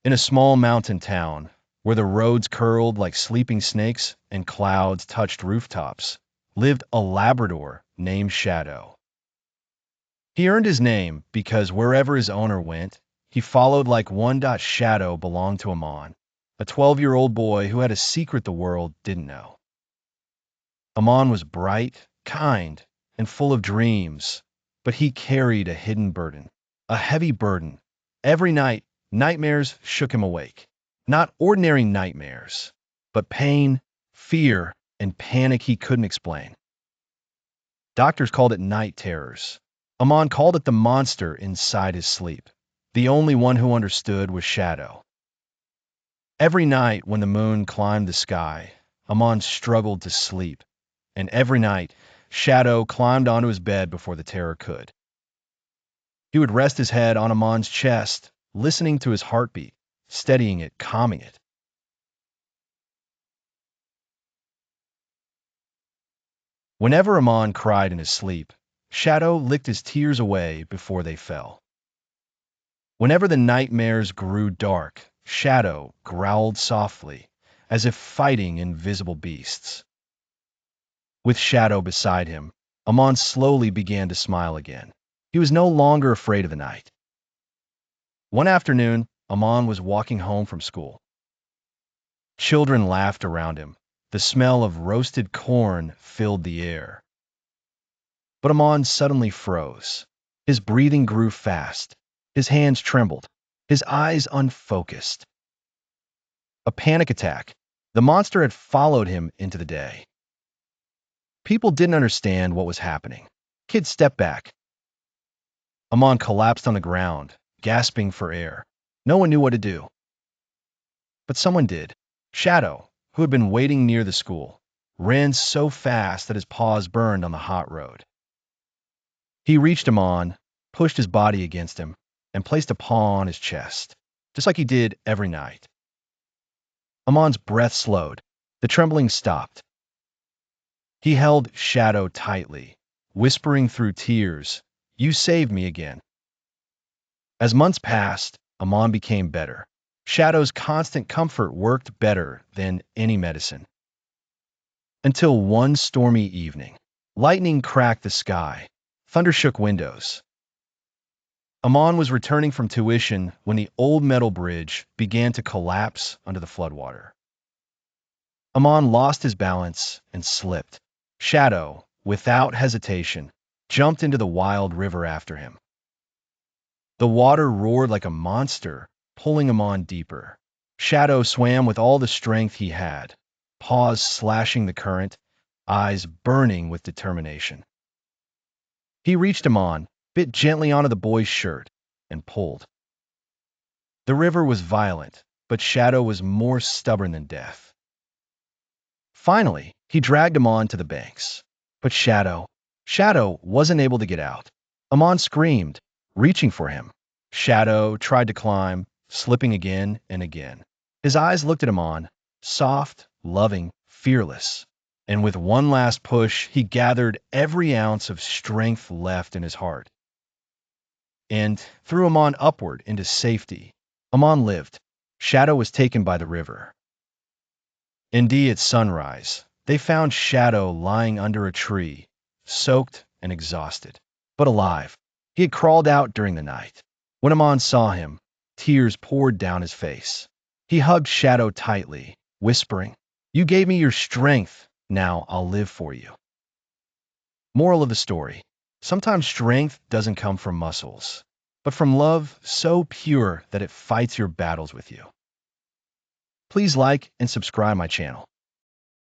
In a small mountain town, where the roads curled like sleeping snakes and clouds touched rooftops, lived a Labrador named Shadow. He earned his name because wherever his owner went, he followed like one. Shadow belonged to Amon, a 12-year-old boy who had a secret the world didn't know. Amon was bright, kind, and full of dreams, but he carried a hidden burden, a heavy burden. Every night, nightmares shook him awake. Not ordinary nightmares, but pain, fear, and panic he couldn't explain. Doctors called it night terrors. Amon called it the monster inside his sleep. The only one who understood was Shadow. Every night when the moon climbed the sky, Amon struggled to sleep, and every night, Shadow climbed onto his bed before the terror could. He would rest his head on Amon's chest, listening to his heartbeat, steadying it, calming it. Whenever Amon cried in his sleep, Shadow licked his tears away before they fell. Whenever the nightmares grew dark, Shadow growled softly, as if fighting invisible beasts. With Shadow beside him, Amon slowly began to smile again. He was no longer afraid of the night. One afternoon, Amon was walking home from school. Children laughed around him. The smell of roasted corn filled the air. But Amon suddenly froze. His breathing grew fast. His hands trembled. His eyes unfocused. A panic attack. The monster had followed him into the day. People didn't understand what was happening. Kids stepped back. Amon collapsed on the ground, gasping for air. No one knew what to do. But someone did. Shadow, who had been waiting near the school, ran so fast that his paws burned on the hot road. He reached Amon, pushed his body against him, and placed a paw on his chest, just like he did every night. Amon's breath slowed. The trembling stopped. He held Shadow tightly, whispering through tears, "You saved me again." As months passed, Amon became better. Shadow's constant comfort worked better than any medicine. Until one stormy evening, lightning cracked the sky, thunder shook windows. Amon was returning from tuition when the old metal bridge began to collapse under the floodwater. Amon lost his balance and slipped. Shadow, without hesitation, jumped into the wild river after him. The water roared like a monster, pulling Amon deeper. Shadow swam with all the strength he had, paws slashing the current, eyes burning with determination. He reached Amon, bit gently onto the boy's shirt, and pulled. The river was violent, but Shadow was more stubborn than death. Finally, he dragged Amon to the banks. But Shadow wasn't able to get out. Amon screamed, reaching for him. Shadow tried to climb, slipping again and again. His eyes looked at Amon, soft, loving, fearless. And with one last push, he gathered every ounce of strength left in his heart and threw Amon upward into safety. Amon lived. Shadow was taken by the river. Indeed, at sunrise, they found Shadow lying under a tree, soaked and exhausted, but alive. He had crawled out during the night. When Amon saw him, tears poured down his face. He hugged Shadow tightly, whispering, "You gave me your strength. Now I'll live for you." Moral of the story: sometimes strength doesn't come from muscles, but from love so pure that it fights your battles with you. Please like and subscribe my channel.